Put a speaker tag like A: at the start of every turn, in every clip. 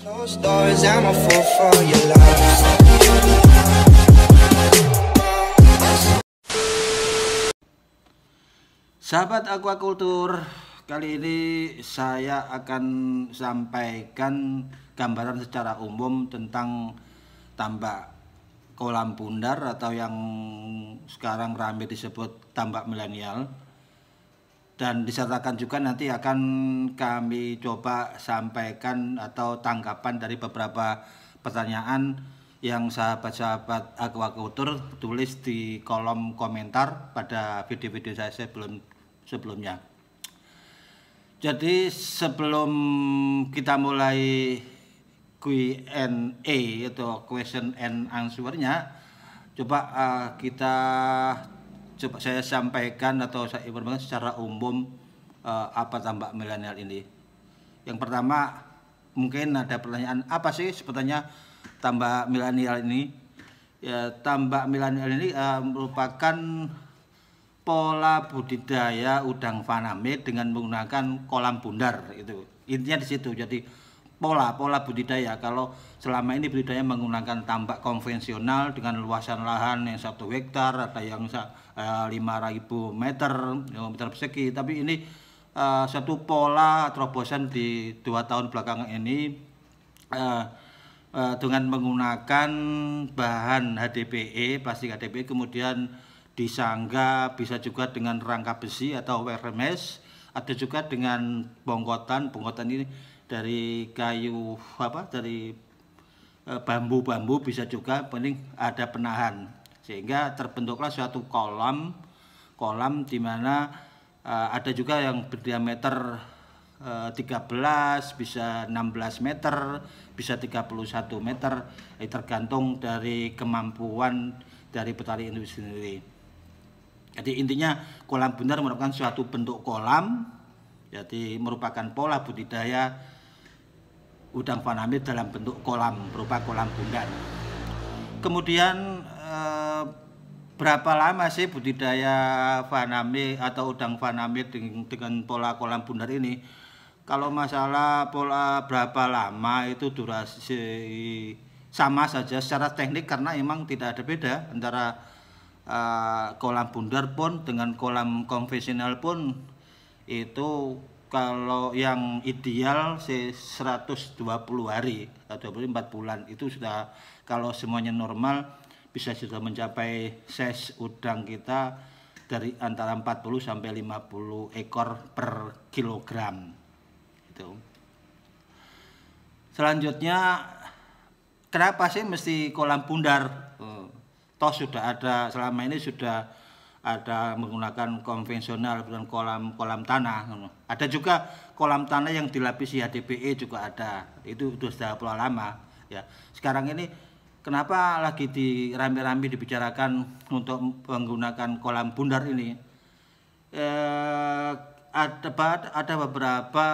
A: Closed doors, I'm a fool for your love.
B: Sahabat aquaculture, kali ini saya akan sampaikan gambaran secara umum tentang tambak kolam bundar atau yang sekarang ramai disebut tambak milenial. Dan disertakan juga nanti akan kami coba sampaikan atau tanggapan dari beberapa pertanyaan yang sahabat-sahabat aquaculture tulis di kolom komentar pada video-video saya sebelumnya. Jadi sebelum kita mulai Q&A atau question and answer-nya, coba saya sampaikan atau saya informasikan secara umum apa tambak milenial ini. Yang pertama, mungkin ada pertanyaan, apa sih sebetulnya tambak milenial ini? Ya, tambak milenial ini merupakan pola budidaya udang faname dengan menggunakan kolam bundar. Itu intinya di situ. Jadi pola budidaya, kalau selama ini budidaya menggunakan tambak konvensional dengan luasan lahan yang 1 hektar, ada yang 5.000 meter persegi, tapi ini satu pola terobosan di 2 tahun belakangan ini dengan menggunakan bahan HDPE, plastik HDPE, kemudian disangga, bisa juga dengan rangka besi atau wire mesh, ada juga dengan bongkotan ini dari kayu dari bambu bisa juga, penting ada penahan, sehingga terbentuklah suatu kolam di mana ada juga yang berdiameter 13, bisa 16 meter, bisa 31 meter, tergantung dari kemampuan dari petani itu sendiri. Jadi intinya kolam bundar merupakan suatu bentuk kolam, jadi merupakan pola budidaya udang faname dalam bentuk kolam, berupa kolam bundar. Kemudian berapa lama sih budidaya faname atau udang faname dengan pola kolam bundar ini? Kalau masalah pola berapa lama, itu durasi sama saja secara teknik, karena memang tidak ada beda antara kolam bundar pun dengan kolam konvensional pun. Itu kalau yang ideal 120 hari atau 4 bulan itu sudah, kalau semuanya normal, bisa sudah mencapai size udang kita dari antara 40 sampai 50 ekor per kilogram. Itu. Selanjutnya, kenapa sih mesti kolam bundar? Toh sudah ada, selama ini sudah ada menggunakan konvensional dan kolam tanah. Ada juga kolam tanah yang dilapisi HDPE juga ada. Itu sudah pola lama ya. Sekarang ini kenapa lagi rame-rame dibicarakan untuk menggunakan kolam bundar ini? Ada beberapa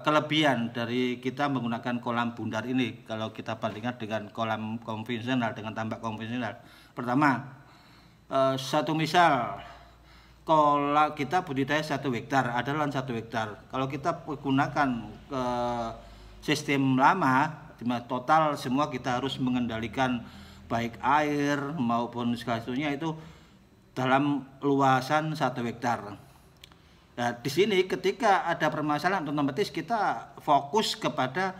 B: kelebihan dari kita menggunakan kolam bundar ini kalau kita bandingkan dengan kolam konvensional, dengan tambak konvensional. Pertama, satu misal kalau kita budidaya 1 hektar, adalah 1 hektar. Kalau kita menggunakan sistem lama, total semua kita harus mengendalikan baik air maupun segalanya itu dalam luasan 1 hektar. Nah, di sini ketika ada permasalahan, otomatis kita fokus kepada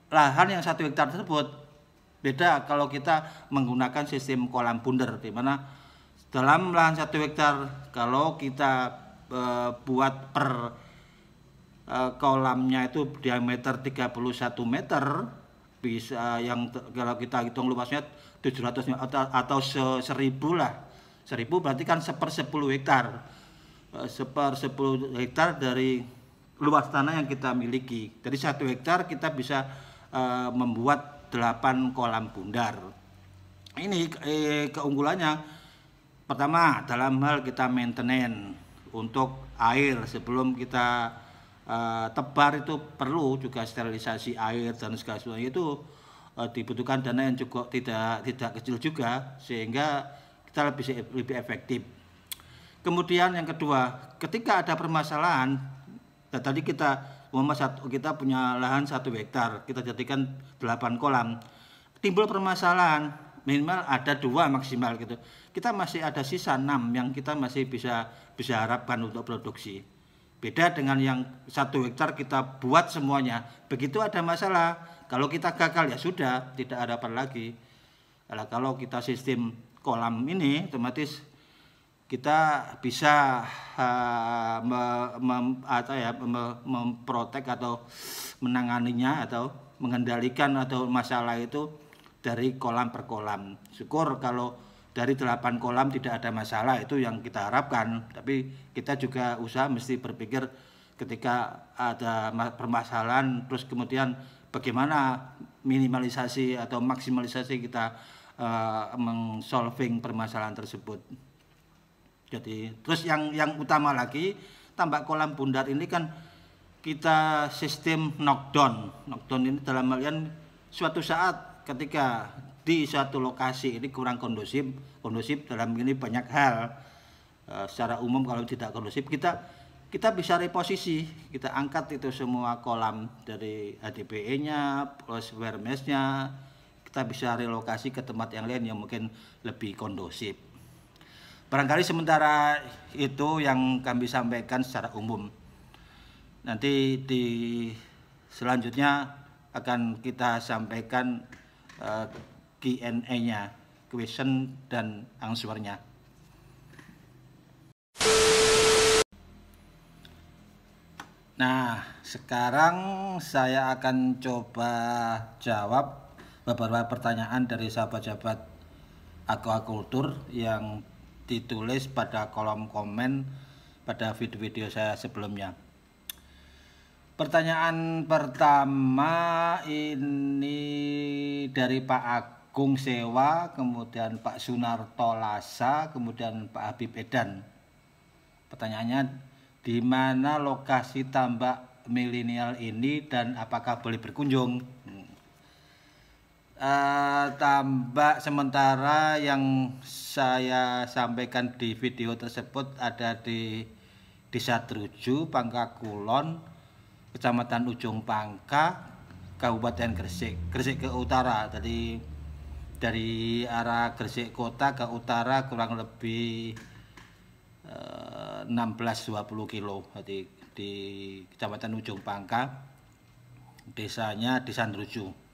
B: lahan yang 1 hektar tersebut. Beda kalau kita menggunakan sistem kolam bundar, di mana dalam lahan 1 hektar, kalau kita buat per kolamnya itu diameter 31 meter, bisa yang kalau kita hitung luasnya 700 atau 1000 lah. 1000 berarti kan 1/10 hektar. 1/10 hektar dari luas tanah yang kita miliki. Dari 1 hektar kita bisa membuat 8 kolam bundar. Ini keunggulannya, pertama dalam hal kita maintenance untuk air sebelum kita tebar, itu perlu juga sterilisasi air dan segala sesuatu, itu dibutuhkan dana yang cukup tidak kecil juga, sehingga kita lebih efektif. Kemudian yang kedua, ketika ada permasalahan, tadi kita kita punya lahan 1 hektar, kita jadikan 8 kolam. Timbul permasalahan, minimal ada 2 maksimal gitu. Kita masih ada sisa 6 yang kita masih bisa harapkan untuk produksi. Beda dengan yang 1 hektar kita buat semuanya. Begitu ada masalah, kalau kita gagal ya sudah, tidak ada apa lagi. Kalau kita sistem kolam ini, otomatis kita bisa memprotek atau menanganinya atau mengendalikan atau masalah itu dari kolam per kolam. Syukur kalau dari 8 kolam tidak ada masalah, itu yang kita harapkan. Tapi kita juga usaha mesti berpikir ketika ada permasalahan, terus kemudian bagaimana minimalisasi atau maksimalisasi kita mengsolving permasalahan tersebut. Jadi terus yang utama lagi, tambak kolam bundar ini kan kita sistem knockdown. Knockdown ini dalam artian suatu saat ketika di suatu lokasi ini kurang kondusif dalam ini banyak hal. Secara umum kalau tidak kondusif kita bisa reposisi, kita angkat itu semua kolam dari HDPE-nya plus WRMS-nya, kita bisa relokasi ke tempat yang lain yang mungkin lebih kondusif. Barangkali sementara itu yang kami sampaikan secara umum. Nanti di selanjutnya akan kita sampaikan Q&A-nya, question dan answer-nya. Nah, sekarang saya akan coba jawab beberapa pertanyaan dari sahabat-sahabat aquaculture yang ditulis pada kolom komen pada video-video saya sebelumnya. Pertanyaan pertama ini dari Pak Agung Sewa, kemudian Pak Sunarto Lasa, kemudian Pak Habib Edan. Pertanyaannya, di mana lokasi tambak milenial ini dan apakah boleh berkunjung? Tambak sementara yang saya sampaikan di video tersebut ada di Desa Truju, Pangka Kulon, Kecamatan Ujung Pangka, Kabupaten Gresik ke utara. Jadi dari arah Gresik kota ke utara kurang lebih 16-20 kilo. Jadi di Kecamatan Ujung Pangka, desanya Desa Truju.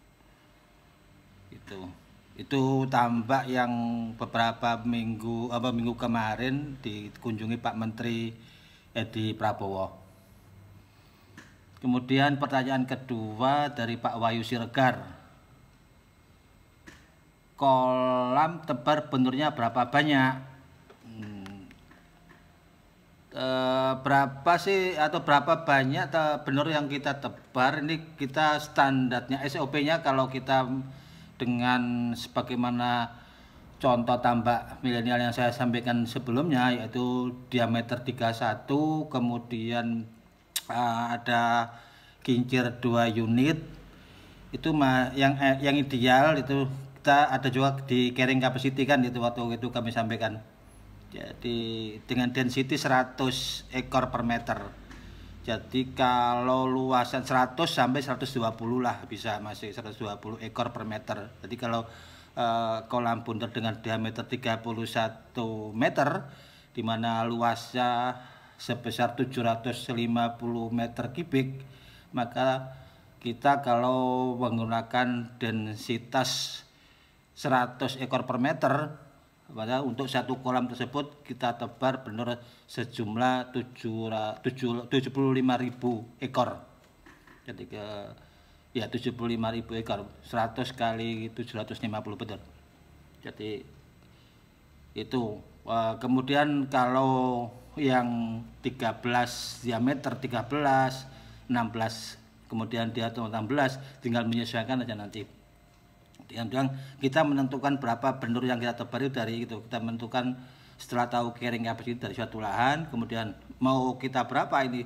B: Itu tambak yang beberapa minggu kemarin dikunjungi Pak Menteri Edi Prabowo. Kemudian pertanyaan kedua dari Pak Wahyu Siregar, kolam tebar benurnya berapa banyak? Berapa sih atau berapa banyak benur yang kita tebar? Ini kita standarnya SOP-nya kalau kita dengan sebagaimana contoh tambak milenial yang saya sampaikan sebelumnya, yaitu diameter 31, kemudian ada kincir 2 unit. Itu yang ideal itu kita ada juga di carrying capacity kan, itu waktu itu kami sampaikan. Jadi dengan density 100 ekor per meter. Jadi kalau luasan 100 sampai 120 lah, bisa masih 120 ekor per meter. Jadi kalau kolam bundar dengan diameter 31 meter, di mana luasnya sebesar 750 meter kubik, maka kita kalau menggunakan densitas 100 ekor per meter, pada untuk satu kolam tersebut kita tebar benur sejumlah 75.000 ekor. Jadi 75.000 ekor, 100 kali 750 benur. Jadi itu. Kemudian kalau yang 13 diameter 13, 16, kemudian dia 16, tinggal menyesuaikan aja nanti. Yang kita menentukan berapa benur yang kita tebar itu dari itu, kita menentukan setelah tahu carrying capacity dari suatu lahan, kemudian mau kita berapa ini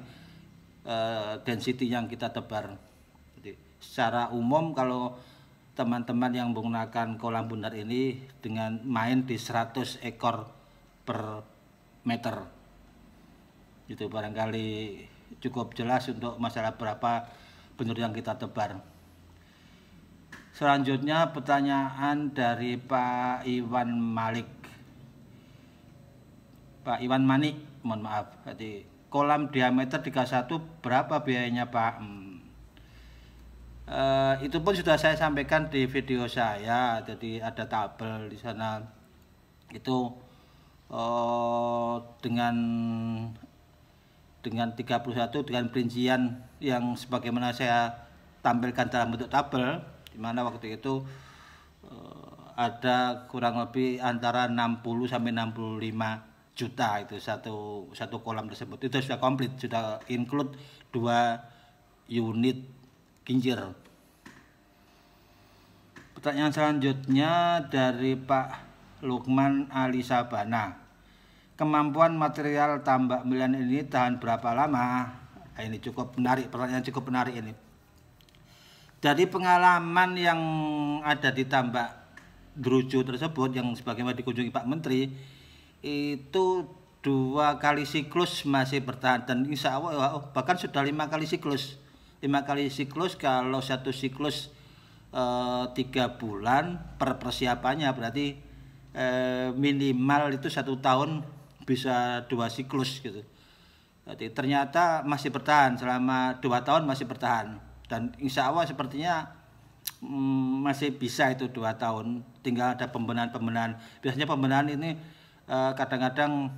B: density yang kita tebar. Jadi, secara umum kalau teman-teman yang menggunakan kolam bundar ini dengan main di 100 ekor per meter, itu barangkali cukup jelas untuk masalah berapa benur yang kita tebar. Selanjutnya pertanyaan dari Pak Iwan Malik. Pak Iwan Manik, mohon maaf. Jadi kolam diameter 31 berapa biayanya Pak? Itu pun sudah saya sampaikan di video saya. Jadi ada tabel di sana. Itu dengan 31 dengan perincian yang sebagaimana saya tampilkan dalam bentuk tabel, di mana waktu itu ada kurang lebih antara 60 sampai 65 juta itu satu kolam tersebut. Itu sudah komplit, sudah include 2 unit kincir. Pertanyaan selanjutnya dari Pak Lukman Ali Sabana. Kemampuan material tambak milian ini tahan berapa lama? Nah, ini cukup menarik, pertanyaan cukup menarik ini. Dari pengalaman yang ada di tambak Druju tersebut yang sebagaimana dikunjungi Pak Menteri, itu 2 kali siklus masih bertahan dan insya Allah bahkan sudah 5 kali siklus. 5 kali siklus, kalau satu siklus 3 bulan per persiapannya berarti minimal itu 1 tahun bisa 2 siklus gitu. Jadi ternyata masih bertahan selama 2 tahun masih bertahan dan insya Allah sepertinya masih bisa itu 2 tahun. Tinggal ada pembenahan. Biasanya pembenahan ini kadang-kadang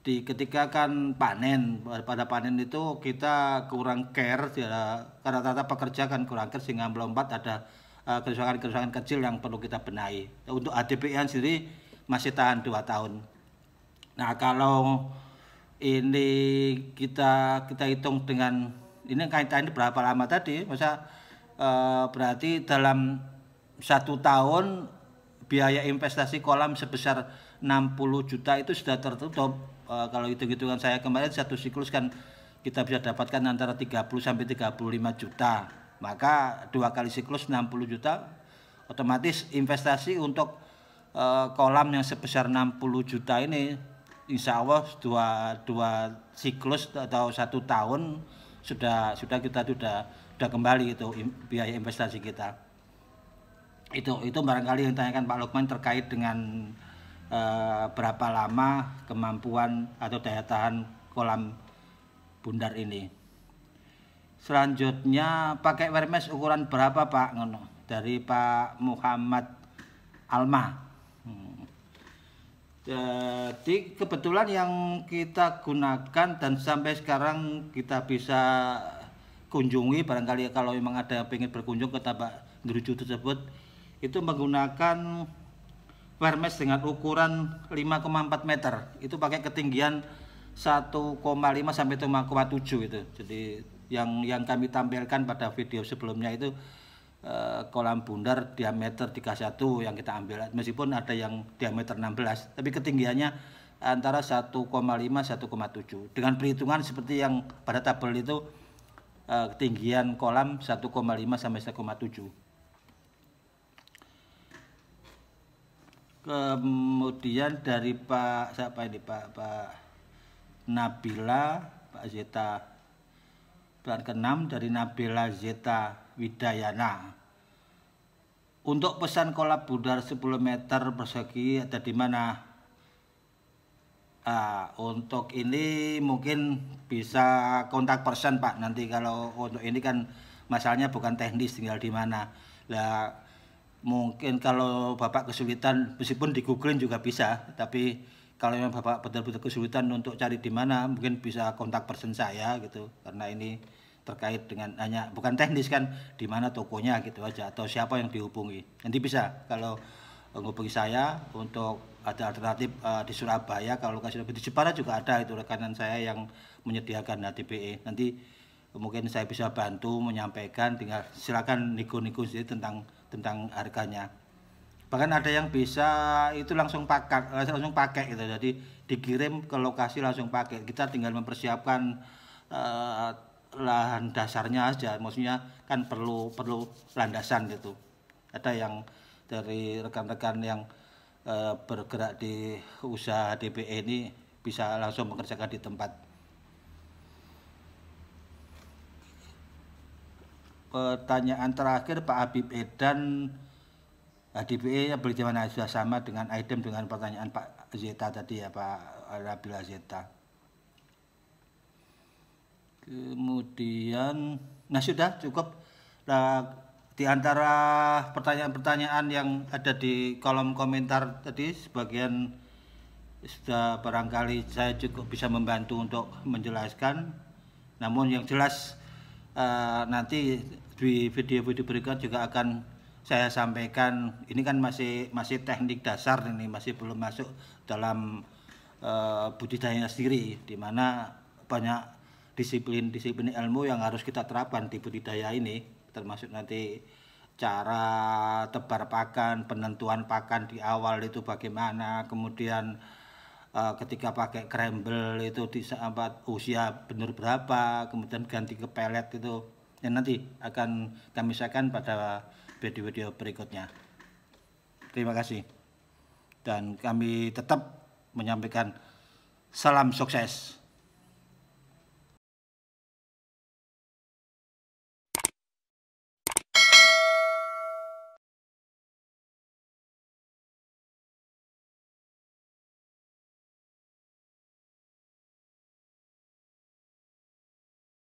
B: ketika kan panen, pada panen itu kita kurang care ya, karena rata-rata pekerja kan kurang care sehingga melompat ada kerusakan-kerusakan kecil yang perlu kita benahi. Untuk ADPI sendiri masih tahan 2 tahun. Nah, kalau ini kita hitung dengan ini kaitannya berapa lama tadi, masa berarti dalam 1 tahun biaya investasi kolam sebesar 60 juta itu sudah tertutup. Kalau hitung-hitungan saya kemarin satu siklus kan kita bisa dapatkan antara 30 sampai 35 juta. Maka 2 kali siklus 60 juta, otomatis investasi untuk kolam yang sebesar 60 juta ini insya Allah dua siklus atau 1 tahun sudah kembali itu biaya investasi kita. Itu barangkali yang ditanyakan Pak Lukman terkait dengan berapa lama kemampuan atau daya tahan kolam bundar ini. Selanjutnya pakai Wermes ukuran berapa Pak? Dari Pak Muhammad Alma. Jadi kebetulan yang kita gunakan dan sampai sekarang kita bisa kunjungi, barangkali kalau memang ada yang ingin berkunjung ke tambak Druju tersebut, itu menggunakan Wermes dengan ukuran 5,4 meter. Itu pakai ketinggian 1,5 sampai 1,7 itu. Jadi yang kami tampilkan pada video sebelumnya itu kolam bundar diameter 31 yang kita ambil, meskipun ada yang diameter 16, tapi ketinggiannya antara 1,5 1,7 dengan perhitungan seperti yang pada tabel itu, ketinggian kolam 1,5 sampai 1,7. Kemudian dari Pak Nabila, Pak Zeta, peran ke-6 dari Nabila Zeta Widayana. Untuk pesan kolam bundar 10 meter persegi ada di mana? Untuk ini mungkin bisa kontak person Pak. Nanti kalau untuk ini kan masalahnya bukan teknis, tinggal di mana. Lah mungkin kalau Bapak kesulitan, meskipun di Googling juga bisa, tapi kalau memang Bapak betul-betul kesulitan untuk cari di mana, mungkin bisa kontak person saya gitu. Karena ini terkait dengan hanya bukan teknis kan, di mana tokonya gitu aja atau siapa yang dihubungi. Nanti bisa kalau menghubungi saya untuk ada alternatif di Surabaya, kalau kasih di Jepara juga ada itu rekanan saya yang menyediakan HDPE. Nanti mungkin saya bisa bantu menyampaikan, tinggal silakan nego-nego sendiri tentang harganya. Bahkan ada yang bisa itu langsung pakai gitu. Jadi dikirim ke lokasi langsung pakai. Kita tinggal mempersiapkan lahan dasarnya aja, maksudnya kan perlu landasan gitu. Ada yang dari rekan-rekan yang bergerak di usaha DPE ini bisa langsung mengerjakan di tempat. Pertanyaan terakhir Pak Habib Edan, HDPE yang beli di mana, sudah sama dengan item dengan pertanyaan Pak Zeta tadi ya, Pak Rabila Zeta. Kemudian, nah sudah cukup. Nah, di antara pertanyaan-pertanyaan yang ada di kolom komentar tadi, sebagian sudah barangkali saya cukup bisa membantu untuk menjelaskan. Namun yang jelas nanti di video-video berikut juga akan saya sampaikan. Ini kan masih teknik dasar, ini masih belum masuk dalam budidayanya sendiri, di mana banyak disiplin ilmu yang harus kita terapkan di budidaya ini, termasuk nanti cara tebar pakan, penentuan pakan di awal itu bagaimana, kemudian ketika pakai crumble itu di saat usia benar berapa, kemudian ganti ke pelet itu yang nanti akan kami sampaikan pada video-video berikutnya. Terima kasih. Dan kami tetap menyampaikan salam sukses.